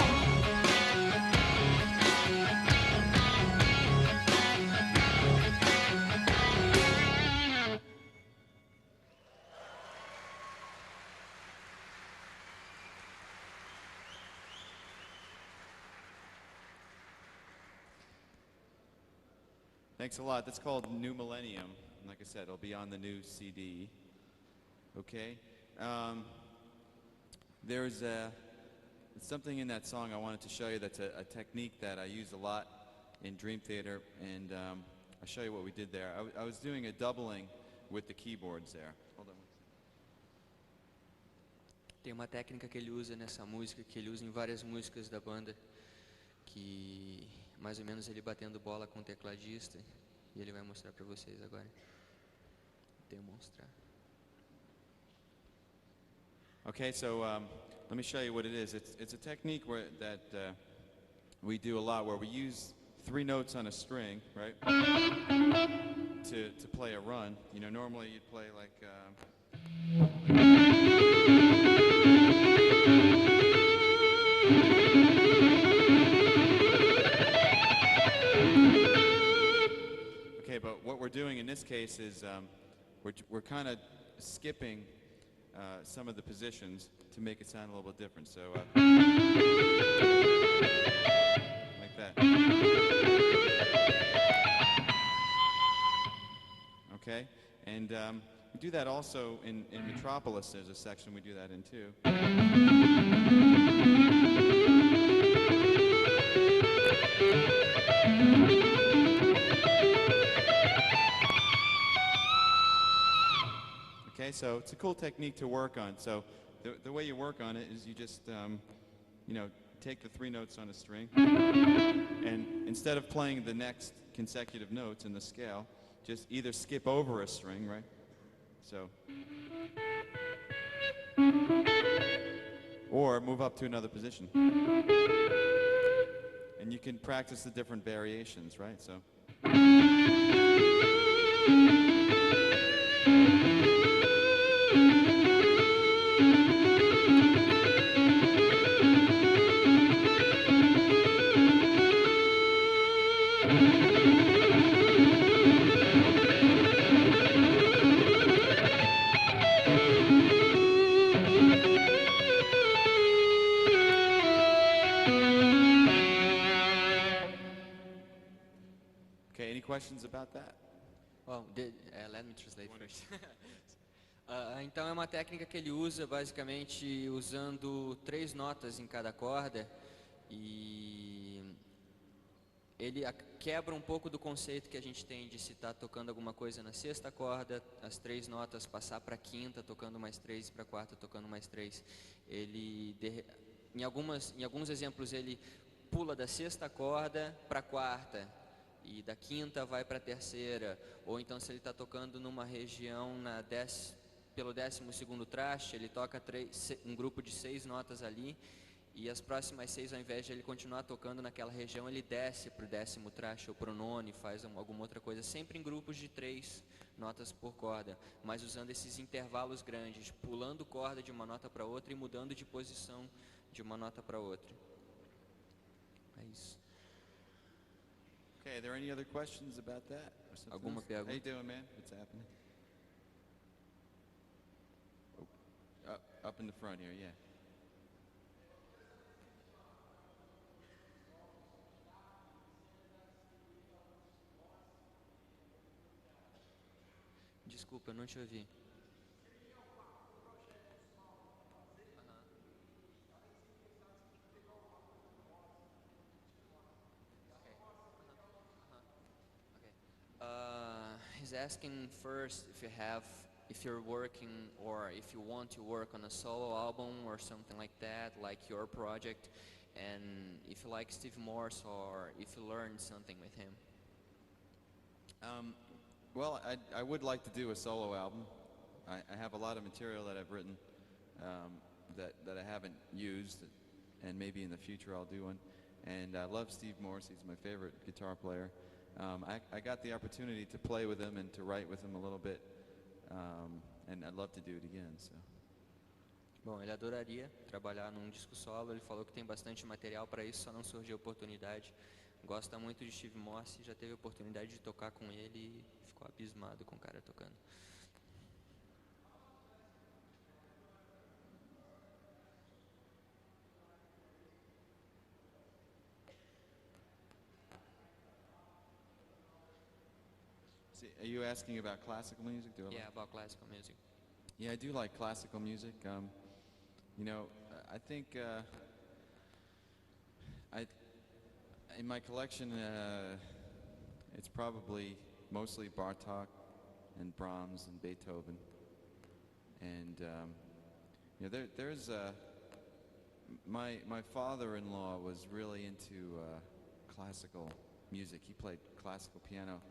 Thanks a lot. That's called New Millennium. And like I said, it'll be on the new CD. Okay? There's something in that song I wanted to show you that's a technique that I use a lot in Dream Theater, and I'll show you what we did there. I was doing a doubling with the keyboards there. Hold on. Tem uma técnica que ele usa nessa música, que ele usa em várias músicas da banda, que mais ou menos ele batendo bola com o tecladista, e ele vai mostrar para vocês agora. Demonstrar. Okay, so let me show you what it is. It's a technique that we do a lot, where we use 3 notes on a string, right, to play a run. You know, normally you'd play like. Okay, but what we're doing in this case is we're kind of skipping some of the positions to make it sound a little bit different. So like that. Okay, and we do that also in Metropolis. There's a section we do that in too. Okay, so it's a cool technique to work on. So the way you work on it is you just, you know, take the 3 notes on a string, and instead of playing the next consecutive notes in the scale, just either skip over a string, right? So, or move up to another position. And you can practice the different variations, right? So. Okay, any questions about that? Well, let me translate first. Então é uma técnica que ele usa basicamente usando 3 notas em cada corda, e ele quebra um pouco do conceito que a gente tem de se estar tocando alguma coisa na 6ª corda, as 3 notas, passar para a 5ª, tocando mais 3, para a 4ª, tocando mais 3. Ele, em alguns exemplos, ele pula da 6ª corda para a 4ª, e da 5ª vai para a 3ª, ou então se ele está tocando numa região pelo 12º traste, ele toca um grupo de 6 notas ali, e as próximas 6, ao invés de ele continuar tocando naquela região, ele desce para o 10º traste ou para o 9º e faz alguma outra coisa, sempre em grupos de 3 notas por corda, mas usando esses intervalos grandes, pulando corda de uma nota para outra e mudando de posição de uma nota para outra. É isso. Okay, are there any other questions about that? Alguma pergunta? How you doing, man? What's happening? Oh, up in the front here, yeah. Desculpa, eu não te ouvi. He's asking first if you're working, or if you want to work on a solo album or something like that, like your project, and if you like Steve Morse or if you learned something with him. Well, I would like to do a solo album. I have a lot of material that I've written that I haven't used, and maybe in the future I'll do one. And I love Steve Morse. He's my favorite guitar player. I got the opportunity to play with him and to write with him a little bit, and I'd love to do it again. So. Bom, ele adoraria trabalhar num disco solo. Ele falou que tem bastante material para isso, só não surgiu a oportunidade. Gosta muito de Steve Morse, já teve a oportunidade de tocar com ele e ficou abismado com o cara tocando. See, are you asking about classical music? Do I Yeah, about classical music. Yeah, I do like classical music. You know, I think in my collection, it's probably mostly Bartók and Brahms and Beethoven. And you know, there's my father-in-law was really into classical music. He played classical piano,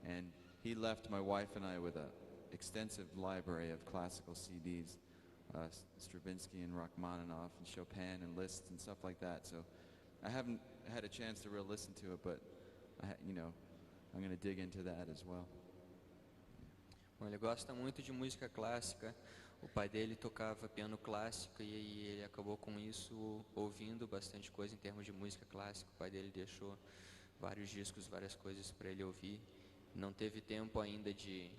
and he left my wife and I with a extensive library of classical CDs, Stravinsky and Rachmaninoff and Chopin and Liszt and stuff like that. So I haven't had a chance to really listen to it, but you know, I'm going to dig into that as well. Bom, ele gosta muito de música clássica. O pai dele tocava piano clássico e aí ele acabou com isso ouvindo bastante coisa em termos de música clássica. O pai dele deixou vários discos, várias coisas para ele ouvir. Não teve tempo ainda de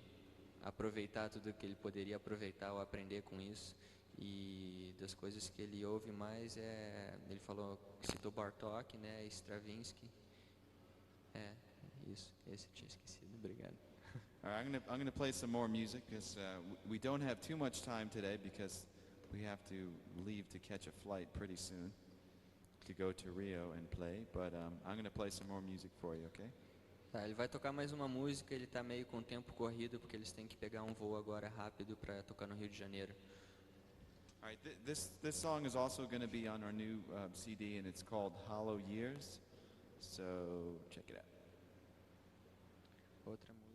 aproveitar tudo que ele poderia aproveitar ou aprender com isso. E das coisas que ele ouve mais ele falou, citou Bartók, né, Stravinsky. Isso, esse eu tinha esquecido. Obrigado. All right, I'm gonna play some more music because we don't have too much time today because we have to leave to catch a flight pretty soon to go to Rio and play. But I'm gonna play some more music for you, okay? Tá, ele vai tocar mais uma música. Ele tá meio com o tempo corrido porque eles têm que pegar um voo agora rápido para tocar no Rio de Janeiro. All right, this song is also going to be on our new CD, and it's called Hollow Years. So check it out. Outra música.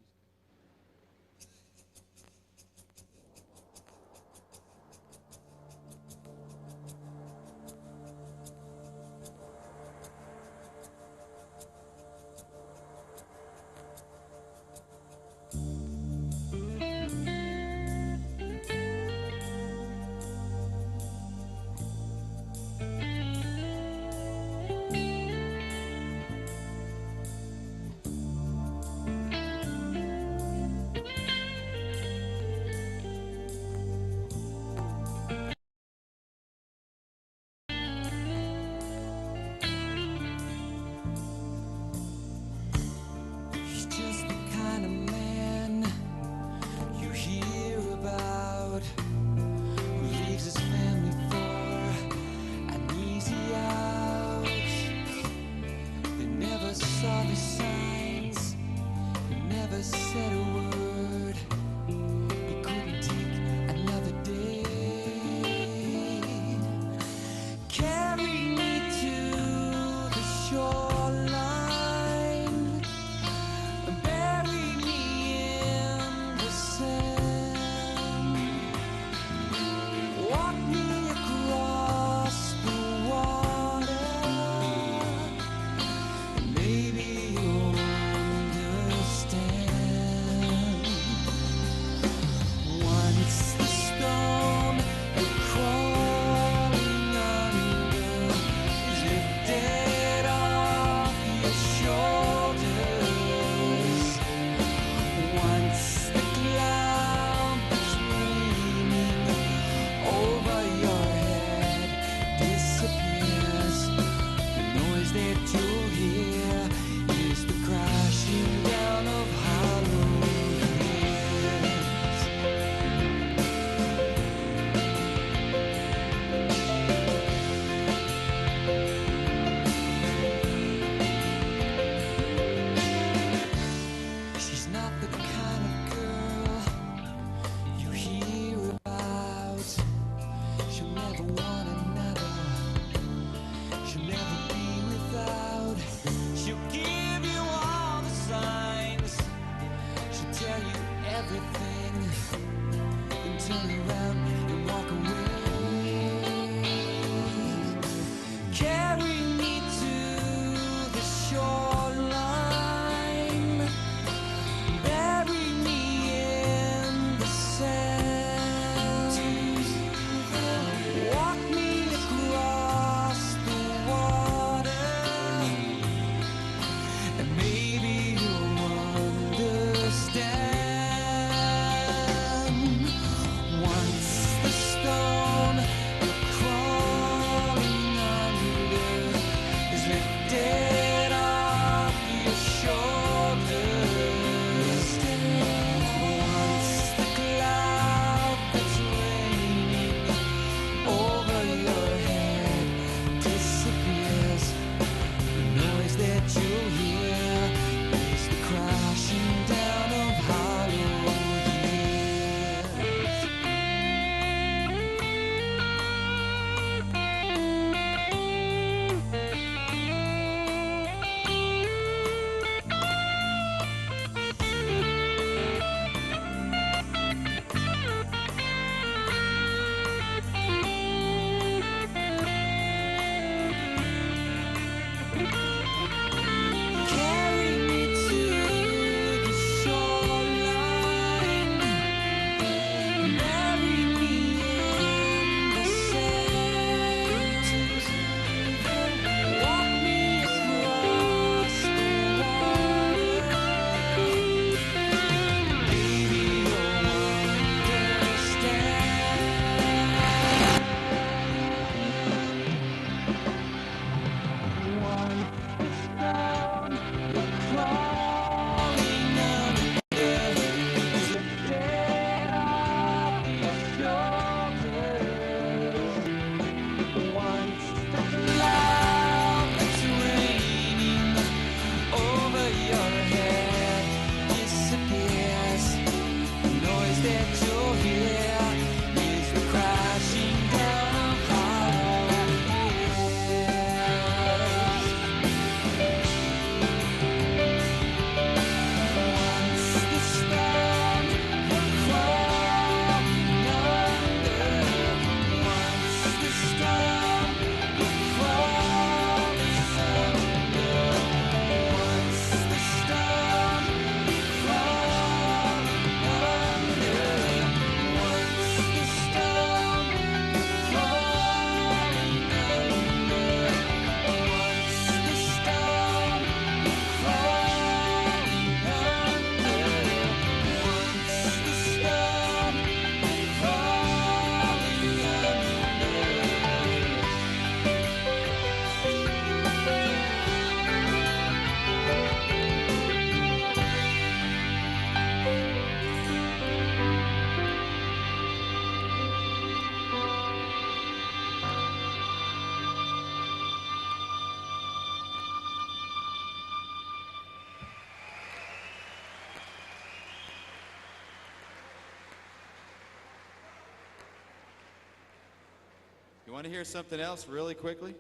You want to hear something else really quickly?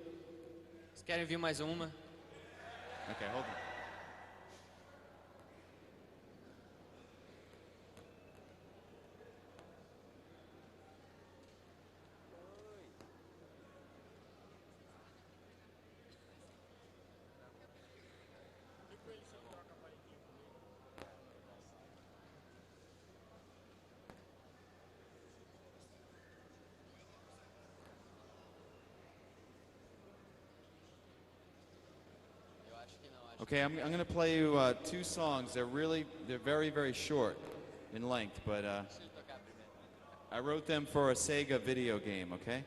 Vocês querem ouvir mais uma? Okay, hold on. Okay, I'm going to play you two songs. They're very, very short in length, but I wrote them for a Sega video game, okay?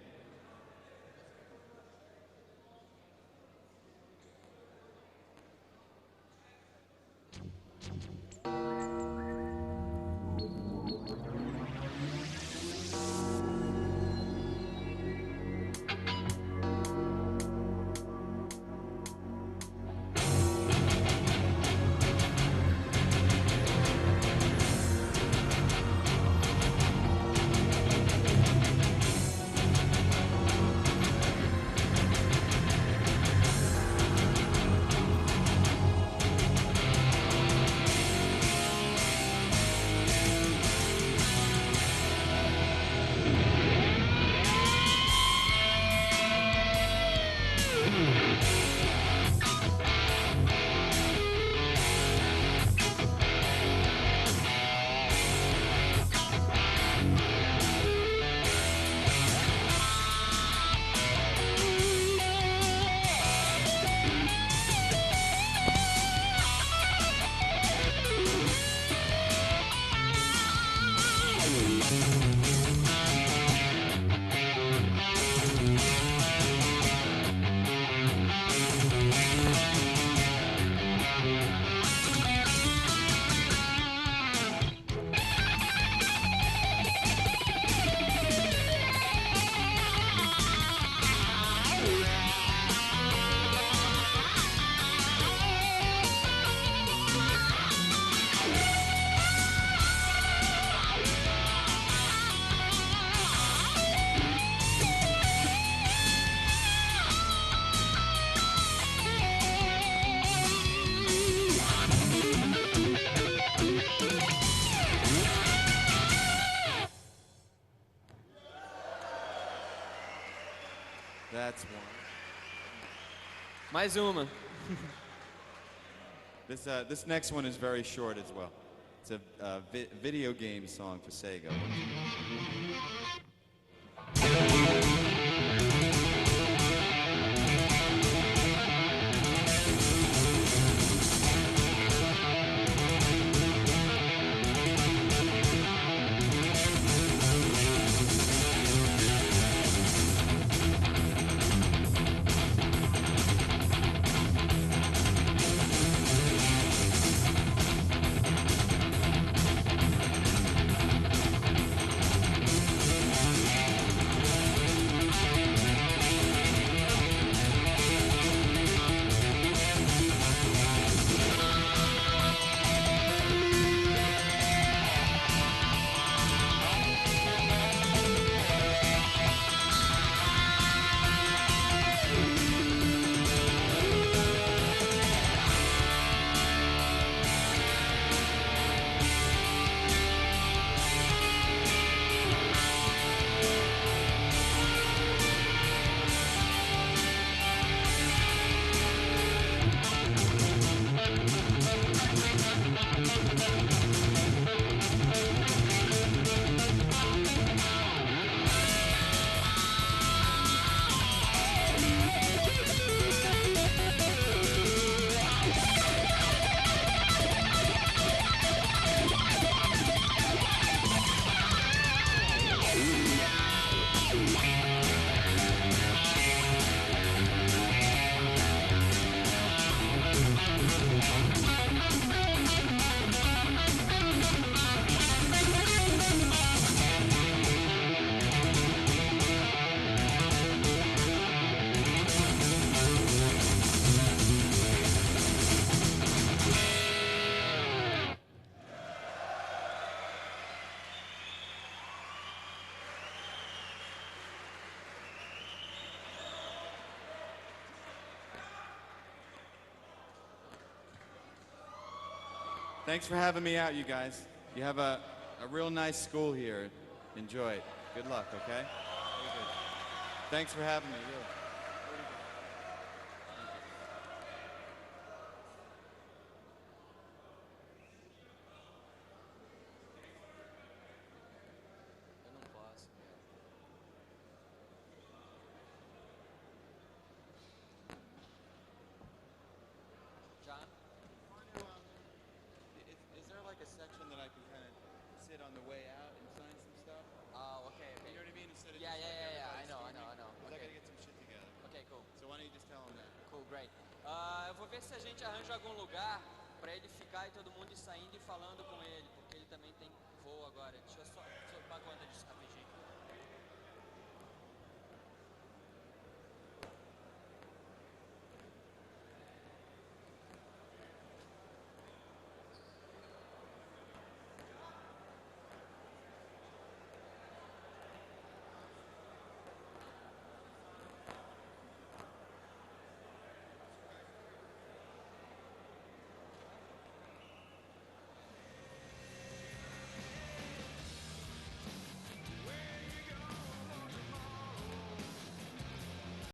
That's one. Mais uma. This next one is very short as well. It's a video game song for Sega. Thanks for having me out, you guys. You have a real nice school here. Enjoy it. Good luck, okay? Very good. Thanks for having me. Really. Eu não posso. Já? Is there like a section that I can kind of sit on the way out and sign some stuff? Oh, okay, okay. You know what I mean? Instead of Yeah, just yeah, like yeah, I everybody know, I storming. know, I know. 'Cause I Okay. gotta get some shit together. Okay, cool. So why don't you just tell them that? Cool, great. Eu vou ver se a gente arranja algum lugar pra ele ficar e todo mundo ir saindo e falando com ele, porque ele também tem voo agora. Deixa eu só dar conta disso rapidinho.